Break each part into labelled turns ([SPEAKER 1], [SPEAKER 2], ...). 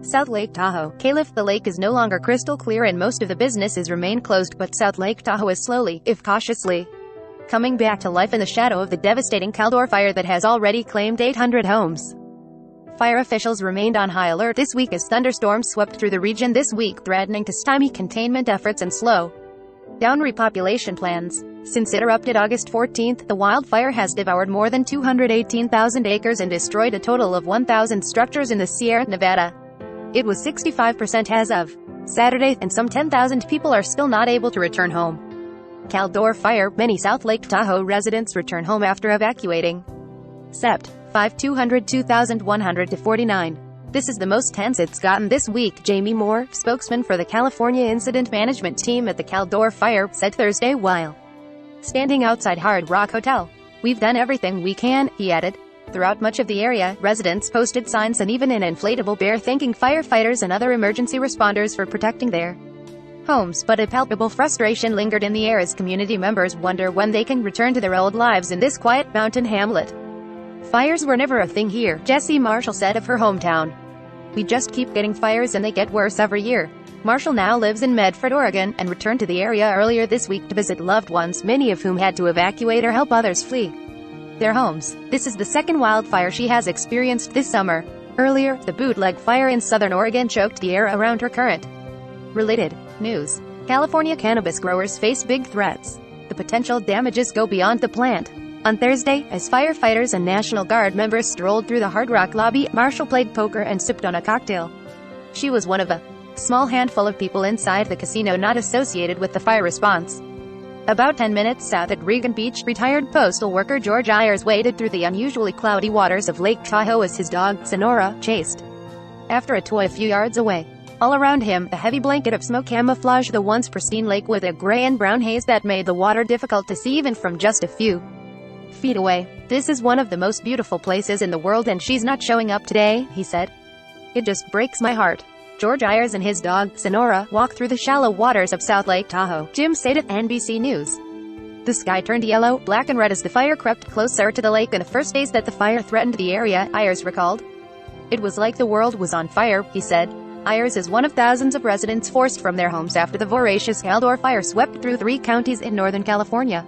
[SPEAKER 1] South Lake Tahoe. Calif. The lake is no longer crystal clear and most of the businesses remain closed, but South Lake Tahoe is slowly, if cautiously, coming back to life in the shadow of the devastating Caldor Fire that has already claimed 800 homes. Fire officials remained on high alert this week as thunderstorms swept through the region this week, threatening to stymie containment efforts and slow down repopulation plans. Since it erupted August 14, the wildfire has devoured more than 218,000 acres and destroyed a total of 1,000 structures in the Sierra Nevada. It was 65% as of Saturday, and some 10,000 people are still not able to return home. Caldor Fire. Many South Lake Tahoe residents return home after evacuating. Sept. 202,100 to 49. This is the most tense it's gotten this week, Jamie Moore, spokesman for the California Incident Management Team at the Caldor Fire, said Thursday while standing outside Hard Rock Hotel. "We've done everything we can," he added. Throughout much of the area, residents posted signs and even an inflatable bear thanking firefighters and other emergency responders for protecting their homes, but a palpable frustration lingered in the air as community members wonder when they can return to their old lives in this quiet mountain hamlet. "Fires were never a thing here," Jessie Marshall said of her hometown. "We just keep getting fires and they get worse every year." Marshall now lives in Medford, Oregon, and returned to the area earlier this week to visit loved ones, many of whom had to evacuate or help others flee their homes. This is the second wildfire she has experienced this summer. Earlier, the bootleg fire in southern Oregon choked the air around her current. Related news. California cannabis growers face big threats. The potential damages go beyond the plant. On Thursday, as firefighters and National Guard members strolled through the Hard Rock lobby, Marshall played poker and sipped on a cocktail. She was one of a small handful of people inside the casino not associated with the fire response. About 10 minutes south at Regan Beach, retired postal worker George Ayers waded through the unusually cloudy waters of Lake Tahoe as his dog, Sonora, chased after a toy a few yards away. All around him, a heavy blanket of smoke camouflaged the once pristine lake with a gray and brown haze that made the water difficult to see even from just a few feet away. "This is one of the most beautiful places in the world and she's not showing up today," he said. "It just breaks my heart." George Ayers and his dog, Sonora, walked through the shallow waters of South Lake Tahoe, Jim said at NBC News. The sky turned yellow, black and red as the fire crept closer to the lake in the first days that the fire threatened the area, Ayers recalled. "It was like the world was on fire," he said. Ayers is one of thousands of residents forced from their homes after the voracious Caldor Fire swept through 3 counties in Northern California.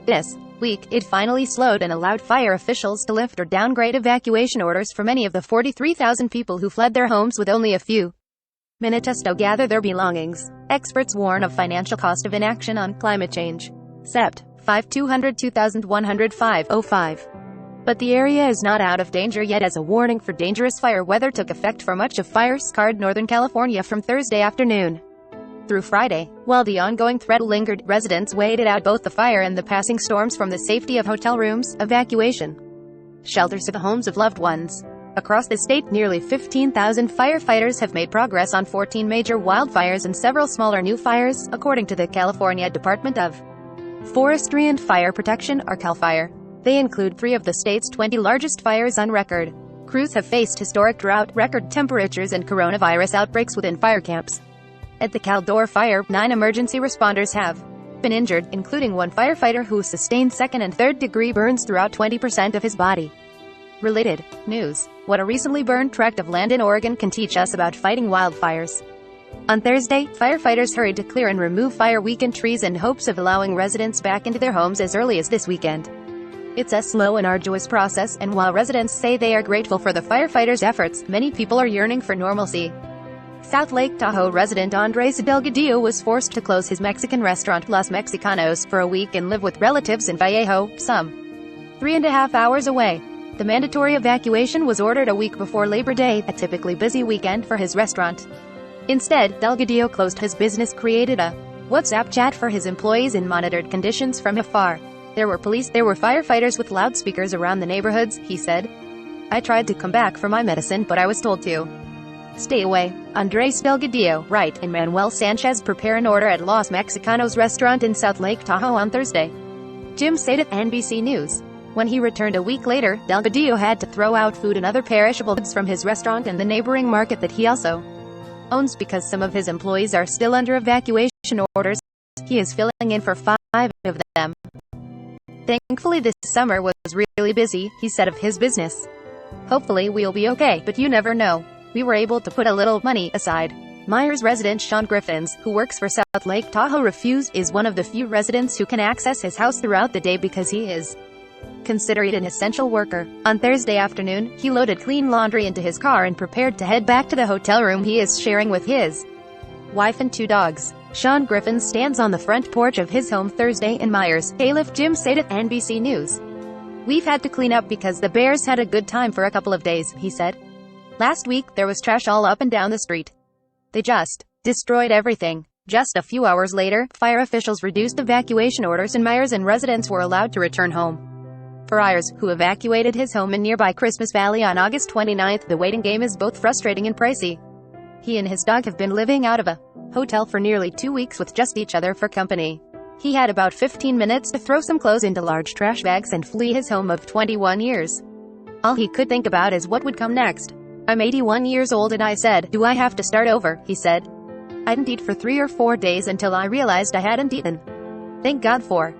[SPEAKER 1] This week, it finally slowed and allowed fire officials to lift or downgrade evacuation orders for many of the 43,000 people who fled their homes with only a few minutes to gather their belongings. Experts warn of financial cost of inaction on climate change. Sept. 202,105. But the area is not out of danger yet as a warning for dangerous fire weather took effect for much of fire-scarred Northern California from Thursday afternoon through Friday. While the ongoing threat lingered, residents waited out both the fire and the passing storms from the safety of hotel rooms, evacuation shelters to the homes of loved ones. Across the state, nearly 15,000 firefighters have made progress on 14 major wildfires and several smaller new fires, according to the California Department of Forestry and Fire Protection, or CAL FIRE. They include 3 of the state's 20 largest fires on record. Crews have faced historic drought, record temperatures and coronavirus outbreaks within fire camps. At the Caldor Fire, 9 emergency responders have been injured, including one firefighter who sustained 2nd and 3rd degree burns throughout 20% of his body. Related news. What a recently burned tract of land in Oregon can teach us about fighting wildfires. On Thursday, firefighters hurried to clear and remove fire-weakened trees in hopes of allowing residents back into their homes as early as this weekend. It's a slow and arduous process, and while residents say they are grateful for the firefighters' efforts, many people are yearning for normalcy. South Lake Tahoe resident Andres Delgadillo was forced to close his Mexican restaurant Los Mexicanos for a week and live with relatives in Vallejo, some 3.5 hours away. The mandatory evacuation was ordered a week before Labor Day, a typically busy weekend for his restaurant. Instead, Delgadillo closed his business, created a WhatsApp chat for his employees and monitored conditions from afar. There were firefighters with loudspeakers around the neighborhoods, he said. "I tried to come back for my medicine but I was told to stay away." Andres Delgadillo, right, and Manuel Sanchez prepare an order at Los Mexicanos restaurant in South Lake Tahoe on Thursday. Jim said at NBC News. When he returned a week later, Delgadillo had to throw out food and other perishable goods from his restaurant and the neighboring market that he also owns because some of his employees are still under evacuation orders. He is filling in for 5 of them. "Thankfully this summer was really busy," he said of his business. "Hopefully we'll be okay, but you never know." We were able to put a little money aside. Myers resident Sean Griffins, who works for South Lake Tahoe Refuse, is one of the few residents who can access his house throughout the day because he is considered an essential worker. On Thursday afternoon, he loaded clean laundry into his car and prepared to head back to the hotel room he is sharing with his wife and 2 dogs. Sean Griffins stands on the front porch of his home Thursday in Myers, Caliph Jim said to NBC News. "We've had to clean up because the bears had a good time for a couple of days," he said. "Last week, there was trash all up and down the street. They just destroyed everything." Just a few hours later, fire officials reduced evacuation orders in Myers and residents were allowed to return home. For Myers, who evacuated his home in nearby Christmas Valley on August 29, the waiting game is both frustrating and pricey. He and his dog have been living out of a hotel for nearly 2 weeks with just each other for company. He had about 15 minutes to throw some clothes into large trash bags and flee his home of 21 years. All he could think about is what would come next. "I'm 81 years old and I said, do I have to start over?" he said. "I didn't eat for 3 or 4 days until I realized I hadn't eaten. Thank God for